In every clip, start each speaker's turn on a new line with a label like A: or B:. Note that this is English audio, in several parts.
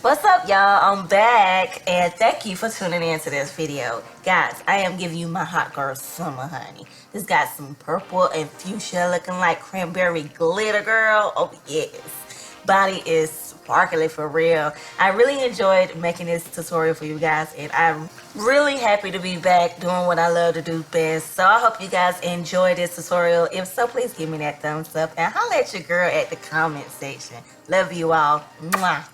A: What's up, y'all? I'm back, and thank you for tuning in to this video. Guys, I am giving you my hot girl summer, honey. This got some purple and fuchsia looking like cranberry glitter, girl. Oh, yes. Body is sparkly for real. I really enjoyed making this tutorial for you guys, and I'm really happy to be back doing what I love to do best. So I hope you guys enjoy this tutorial. If so, please give me that thumbs up and holla at your girl at the comment section. Love you all. Mwah.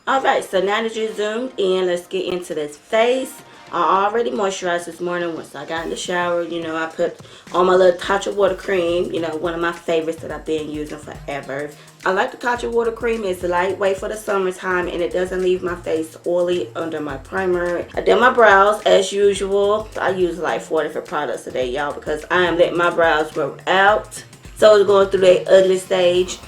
A: Alright, so now that you zoomed in, let's get into this face. I already moisturized this morning once I got in the shower. You know, I put on my little Tatcha water cream. You know, one of my favorites that I've been using forever. I like the Tatcha water cream. It's lightweight for the summertime and it doesn't leave my face oily under my primer. I did my brows as usual. I use like 4 different products today, y'all, because I am letting my brows grow out. So it's going through the ugly stage.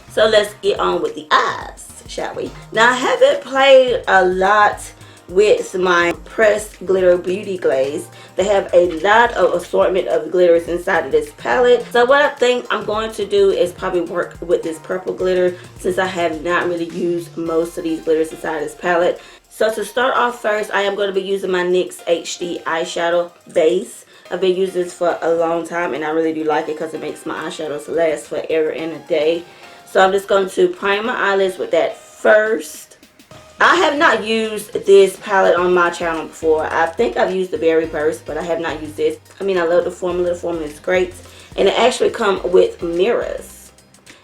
A: So let's get on with the eyes, shall we? Now, I haven't played a lot with my pressed glitter beauty glaze. They have a lot of assortment of glitters inside of this palette. So what I think I'm going to do is probably work with this purple glitter, since I have not really used most of these glitters inside this palette. So to start off first, I am going to be using my NYX HD eyeshadow base. I've been using this for a long time and I really do like it because it makes my eyeshadows last forever and a day. So I'm just going to prime my eyelids with that first. I have not used this palette on my channel before. I think I've used the Berry Burst, but I have not used this. I mean, I love the formula. The formula is great. And it actually comes with mirrors.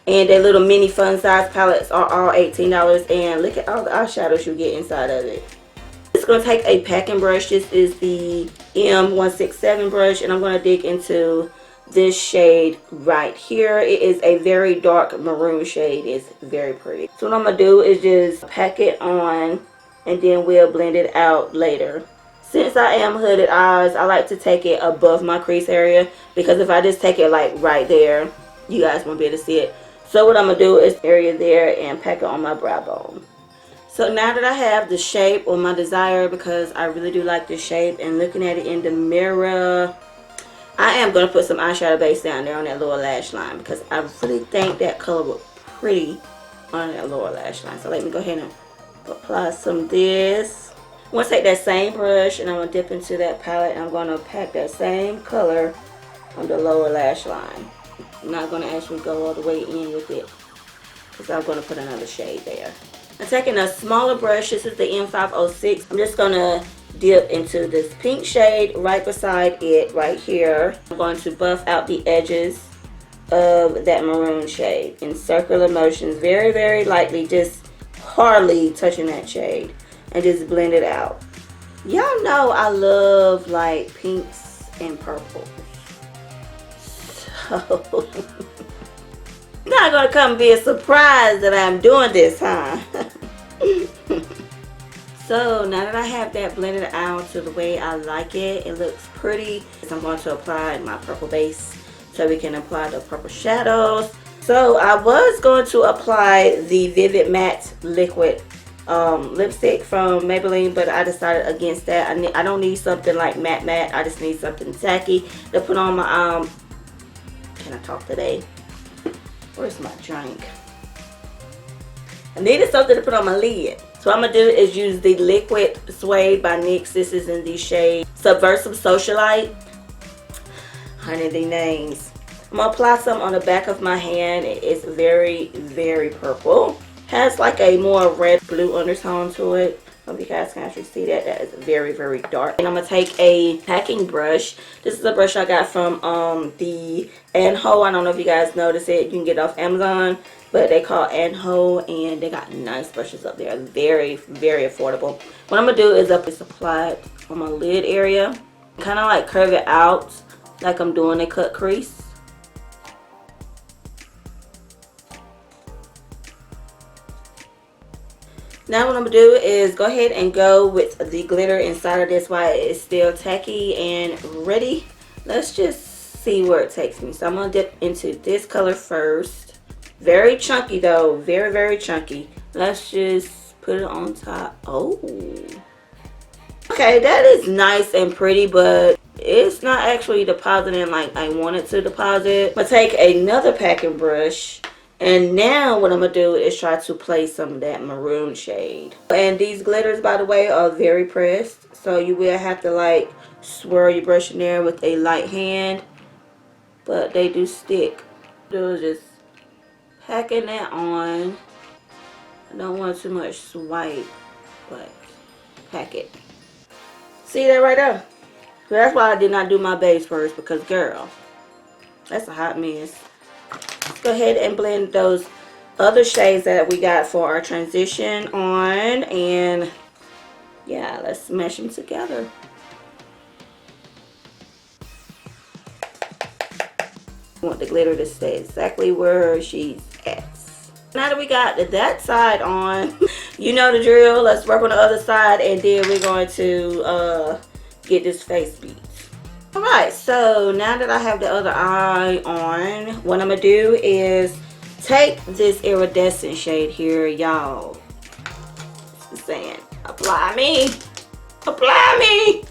A: And their little mini fun size palettes are all $18. And look at all the eyeshadows you get inside of it. It's going to take a packing brush. This is the M167 brush. And I'm going to dig into this shade right here. It is a very dark maroon shade. It's very pretty. So what I'm gonna do is just pack it on and then we'll blend it out later. Since I am hooded eyes, I like to take it above my crease area, because if I just take it like right there, you guys won't be able to see it. So what I'm gonna do is area there and pack it on my brow bone. So now that I have the shape or my desire, because I really do like this shape, and looking at it in the mirror, I am going to put some eyeshadow base down there on that lower lash line, because I really think that color would pretty on that lower lash line. So let me go ahead and apply some of this. I'm going to take that same brush and I'm going to dip into that palette and I'm going to pack that same color on the lower lash line. I'm not going to actually go all the way in with it, because I'm going to put another shade there. I'm taking a smaller brush. This is the M506. I'm just going to dip into this pink shade right beside it right here. I'm going to buff out the edges of that maroon shade in circular motions, very, very lightly, just hardly touching that shade, and just blend it out. Y'all know I love like pinks and purples. So not gonna come be a surprise that I'm doing this, huh? So now that I have that blended out to the way I like it, it looks pretty. So I'm going to apply my purple base so we can apply the purple shadows. So I was going to apply the Vivid Matte Liquid lipstick from Maybelline, but I decided against that. I don't need something like matte. I just need something tacky to put on my, can I talk today? Where's my drink? I needed something to put on my lid. So what I'm going to do is use the Liquid Suede by NYX. This is in the shade Subversive Socialite. Honey, the names. I'm going to apply some on the back of my hand. It's very, very purple. Has like a more red-blue undertone to it. I hope you guys can actually see that. That is very, very dark. And I'm going to take a packing brush. This is a brush I got from the Anho. I don't know if you guys notice it. You can get it off Amazon. But they call Anho, and they got nice brushes up there. Very, very affordable. What I'm going to do is apply it on my lid area. Kind of like curve it out like I'm doing a cut crease. Now what I'm going to do is go ahead and go with the glitter inside of this while it's still tacky and ready. Let's just see where it takes me. So I'm going to dip into this color first. Very chunky though, very, very chunky. Let's just put it on top. Oh, okay, that is nice and pretty, but it's not actually depositing like I want it to deposit. I'm gonna take another packing brush And now what I'm going to do is try to place some of that maroon shade. And these glitters, by the way, are very pressed. So you will have to like swirl your brush in there with a light hand. But they do stick. Do is just packing that on. I don't want too much swipe, but pack it. See that right there? So that's why I did not do my base first, because girl, that's a hot mess. Let's go ahead and blend those other shades that we got for our transition on, and yeah, let's smash them together. I want the glitter to stay exactly where she's at. Now that we got that side on, you know the drill. Let's work on the other side, and then we're going to get this face beat. Alright, so now that I have the other eye on, what I'm going to do is take this iridescent shade here, y'all. Saying, apply me. Apply me.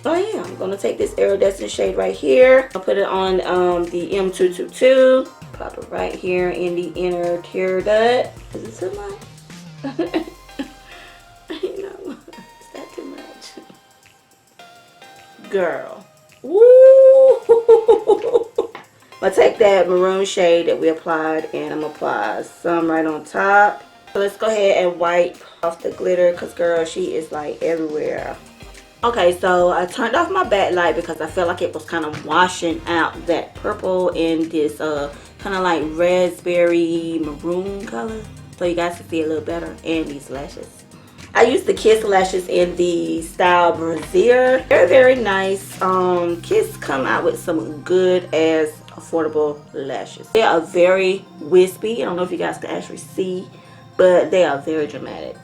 A: Oh yeah, I'm going to take this iridescent shade right here. I'll put it on the M222. Pop it right here in the inner tear duct. Is it too much? You know, is that too much? Girl. Woo! I'll take that maroon shade that we applied, and I'm gonna apply some right on top. So let's go ahead and wipe off the glitter, because girl, she is like everywhere. Okay, so I turned off my backlight because I felt like it was kind of washing out that purple in this kind of like raspberry maroon color, so you guys can see a little better. And these lashes, I used the Kiss lashes in the style Brazier. They're very nice. Kiss come out with some good as affordable lashes. They are very wispy. I don't know if you guys can actually see, but they are very dramatic.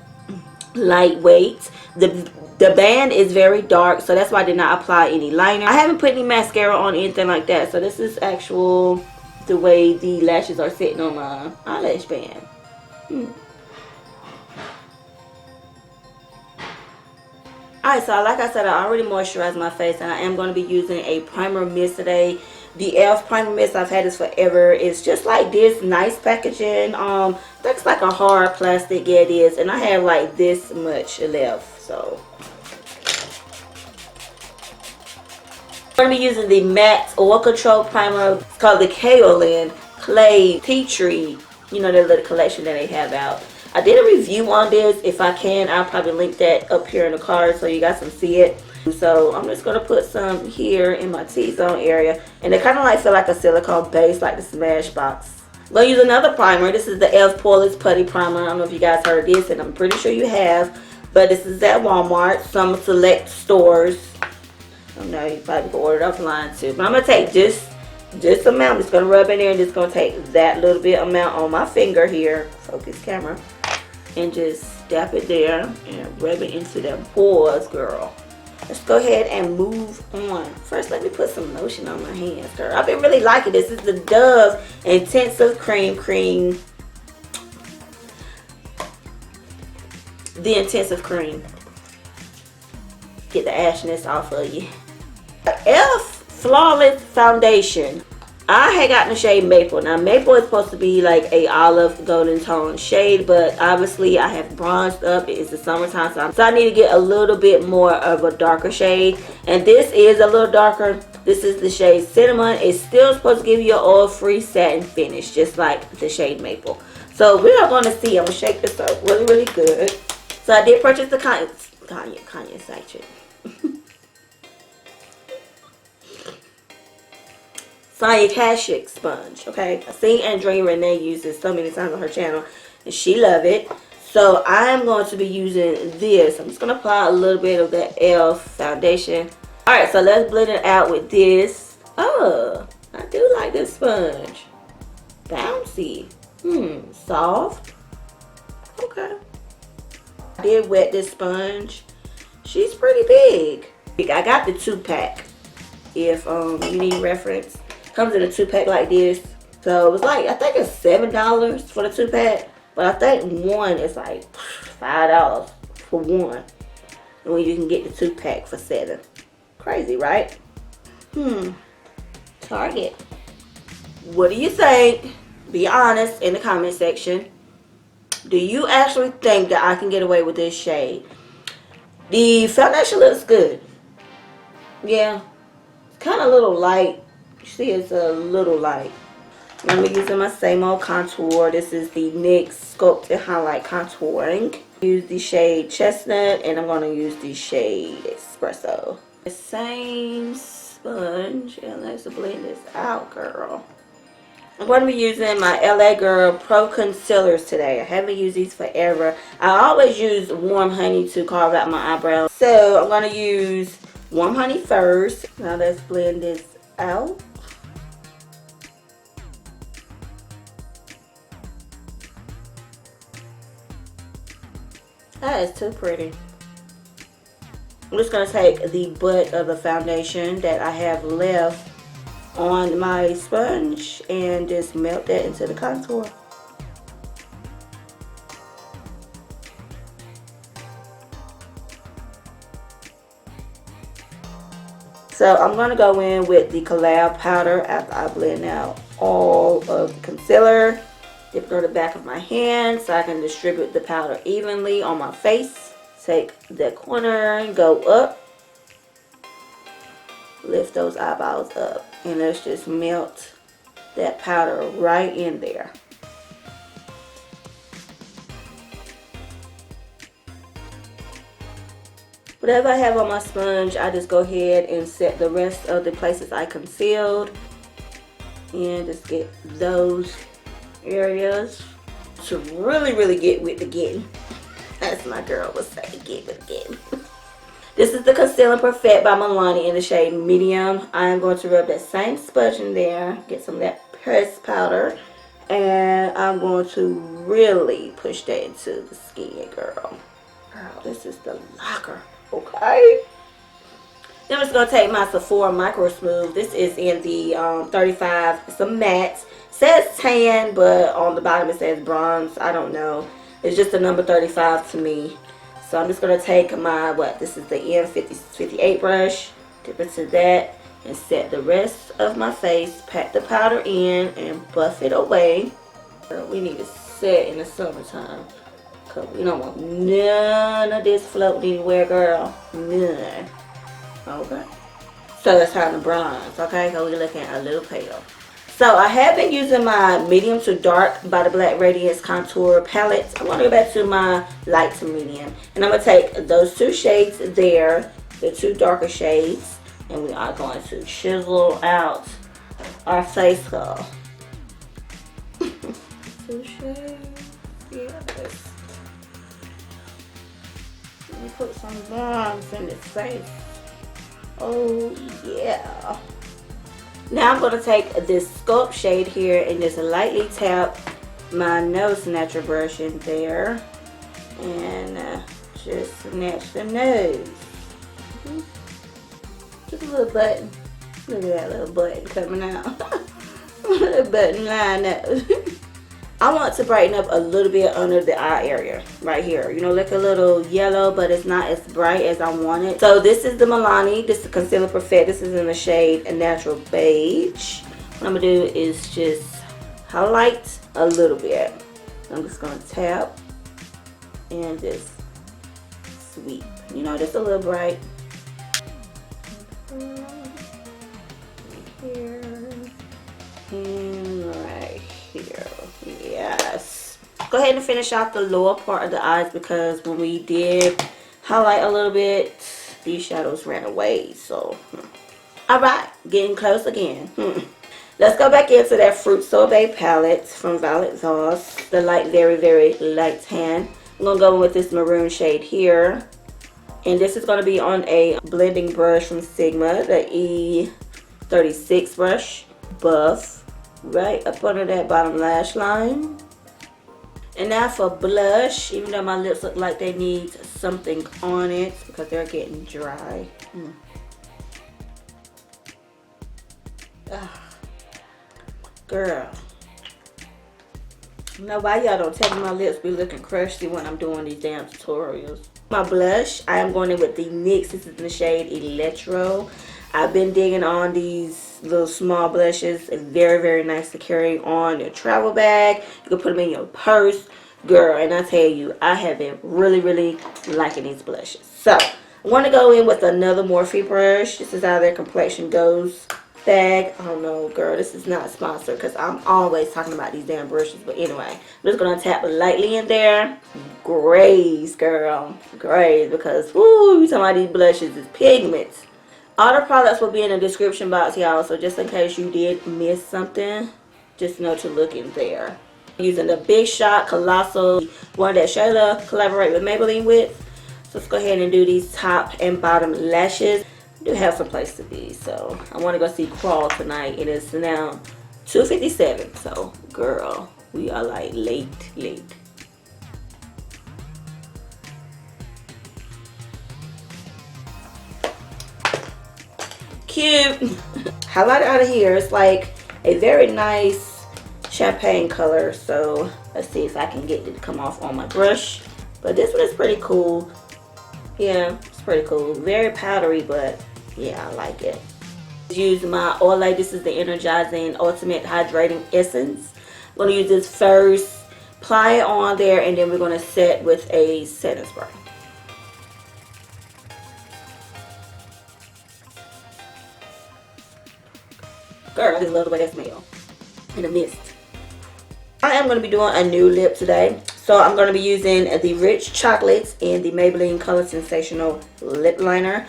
A: Lightweight. The band is very dark, so that's why I did not apply any liner. I haven't put any mascara on, anything like that. So this is actual the way the lashes are sitting on my eyelash band. Alright, so like I said, I already moisturized my face, and I am going to be using a primer mist today. The e.l.f. primer mist, I've had this forever. It's just like this, nice packaging. Looks like a hard plastic. Yeah, it is. And I have like this much left, so I'm going to be using the matte oil control primer. It's called the Kaolin Clay Tea Tree. You know, that little collection that they have out. I did a review on this. If I can, I'll probably link that up here in the card so you guys can see it. So I'm just going to put some here in my T-zone area. And they kind of like feel like a silicone base, like the Smashbox. I'm going to use another primer. This is the e.l.f. Poreless Putty Primer. I don't know if you guys heard of this, and I'm pretty sure you have. But this is at Walmart, some select stores. I don't know, you probably can order it offline too. But I'm going to take this amount. I'm just going to rub in there, and just going to take that little bit amount on my finger here. Focus camera. And just dab it there and rub it into them pores, girl. Let's go ahead and move on. First, let me put some lotion on my hands, girl. I've been really liking this. This is the Dove Intensive Cream. The Intensive Cream. Get the ashiness off of you. e.l.f. Flawless Foundation. I had gotten the shade Maple. Now, Maple is supposed to be like a olive golden tone shade, but obviously I have bronzed up. It is the summertime, so I need to get a little bit more of a darker shade. And this is a little darker. This is the shade Cinnamon. It's still supposed to give you an oil-free satin finish, just like the shade Maple. So we are going to see. I'm going to shake this up really, really good. So I did purchase the Kanye section. Sonia Kashuk sponge, okay? I've seen Andrea Renee use this so many times on her channel, and she love it. So I'm going to be using this. I'm just going to apply a little bit of that e.l.f. foundation. Alright, so let's blend it out with this. Oh, I do like this sponge. Bouncy. Soft. Okay. I did wet this sponge. She's pretty big. I got the 2-pack. If you need reference. Comes in a 2-pack like this. So it was like, I think it's $7 for the 2-pack. But I think one is like $5 for one. And when you can get the 2-pack for $7. Crazy, right? Target. What do you think? Be honest in the comment section. Do you actually think that I can get away with this shade? The foundation looks good. Yeah, kind of a little light. You see, it's a little light. I'm using my same old contour. This is the NYX Sculpted Highlight Contouring. Use the shade Chestnut, and I'm going to use the shade Espresso. The same sponge, and let's blend this out, girl. I'm going to be using my LA Girl Pro Concealers today. I haven't used these forever. I always use warm honey to carve out my eyebrows. So I'm going to use warm honey first. Now let's blend this out. That is too pretty. I'm just going to take the butt of the foundation that I have left on my sponge and just melt that into the contour. So I'm going to go in with the Collab powder after I blend out all of the concealer. Dip it on the back of my hand so I can distribute the powder evenly on my face. Take the corner and go up. Lift those eyeballs up. And let's just melt that powder right in there. Whatever I have on my sponge, I just go ahead and set the rest of the places I concealed. And just get those areas to really get with the getting. As my girl would say, get with the getting. This is the Conceal and Perfect by Milani in the shade Medium. I am going to rub that same sponge in there, get some of that pressed powder, and I'm going to really push that into the skin, girl. Girl, this is the locker, okay? Then I'm just going to take my Sephora Micro Smooth. This is in the 35. It's a matte. Says tan, but on the bottom it says bronze. I don't know. It's just a number 35 to me. So I'm just going to take my, this is the M58 brush, dip into that, and set the rest of my face, pat the powder in, and buff it away. Girl, we need to set in the summertime, because we don't want none of this floating anywhere, girl. None. Okay. So it's time to bronze, okay, because we're looking a little pale. So I have been using my medium to dark by the Black Radiance contour palette. I'm going to go back to my light to medium. And I'm going to take those two shades there, the two darker shades, and we are going to chisel out our face girl. Two shades. Yes. Let me put some bronze in this face. Oh yeah. Now I'm going to take this Sculpt shade here and just lightly tap my nose snatcher brush in there. And just snatch the nose. Just a little button. Look at that little button coming out. Little button line nose. I want to brighten up a little bit under the eye area right here. You know, like a little yellow, but it's not as bright as I want it. So this is the Milani. This is the Conceal and Perfect. This is in the shade Natural Beige. What I'm going to do is just highlight a little bit. I'm just going to tap and just sweep. You know, just a little bright. Here and right here. Yes. Go ahead and finish out the lower part of the eyes, because when we did highlight a little bit, these shadows ran away. So, alright, getting close again. Let's go back into that Fruit Sorbet palette from Voss. The light, very light tan. I'm going to go in with this maroon shade here. And this is going to be on a blending brush from Sigma, the E36 brush. Buff. Right up under that bottom lash line. And now for blush, even though my lips look like they need something on it because they're getting dry. Girl, I don't know why y'all don't tell me my lips be looking crusty when I'm doing these damn tutorials. My blush, I am going in with the NYX. This is in the shade Electro. I've been digging on these little small blushes. Very, very nice to carry on your travel bag. You can put them in your purse. Girl, and I tell you, I have been really, really liking these blushes. So, I want to go in with another Morphe brush. This is out of their Complexion Goes bag. Oh no, girl, this is not sponsored because I'm always talking about these damn brushes. But anyway, I'm just going to tap lightly in there. Graze, girl. Graze, because, woo, you talking about these blushes is pigments. All the products will be in the description box, y'all. So just in case you did miss something, just know to look in there. Using the Big Shot Colossal, one that Shayla collaborate with Maybelline with. So let's go ahead and do these top and bottom lashes. I do have some place to be, so I want to go see Crawl tonight. It is now 2:57, so girl, we are like late. Cute. Highlighter out of here, it's like a very nice champagne color, so let's see if I can get it to come off on my brush. But this one is pretty cool. Yeah, it's pretty cool. Very powdery, but yeah, I like it. Use my Olay. This is the Energizing Ultimate Hydrating Essence. I'm going to use this first, apply it on there, and then we're going to set with a setting spray. Girl, I just love the way that smells in the mist. I am going to be doing a new lip today. So I'm going to be using the Rich Chocolates in the Maybelline Color Sensational Lip Liner.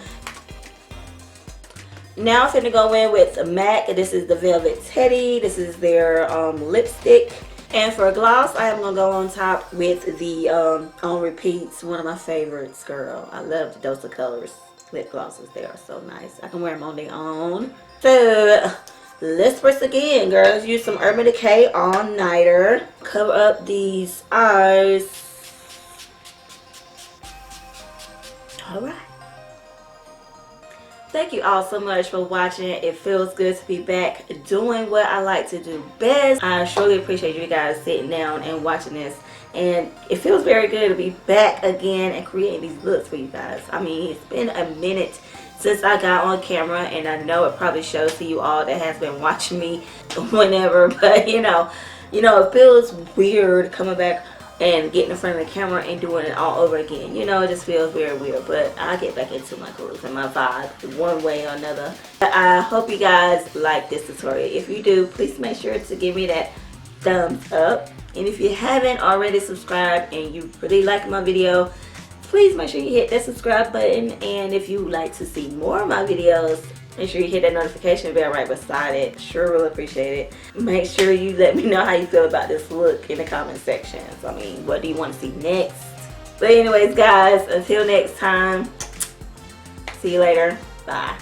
A: Now I'm going to go in with MAC. This is the Velvet Teddy. This is their lipstick. And for gloss, I am going to go on top with the On Repeats. One of my favorites, girl. I love the Dose of Colors lip glosses. They are so nice. I can wear them on their own. So let's press again, girls. Use some Urban Decay All Nighter. Cover up these eyes. Alright. Thank you all so much for watching. It feels good to be back doing what I like to do best. I surely appreciate you guys sitting down and watching this. And it feels very good to be back again and creating these looks for you guys. I mean, it's been a minute since I got on camera, and I know it probably shows to you all that has been watching me whenever, but you know, it feels weird coming back and getting in front of the camera and doing it all over again. You know, it just feels very weird, but I'll get back into my groove and my vibe one way or another. I hope you guys like this tutorial. If you do, please make sure to give me that thumbs up. And if you haven't already subscribed and you really like my video, please make sure you hit that subscribe button. And if you would like to see more of my videos, make sure you hit that notification bell right beside it. Sure will appreciate it. Make sure you let me know how you feel about this look in the comment sections. I mean, what do you want to see next? But anyways, guys, until next time, see you later. Bye.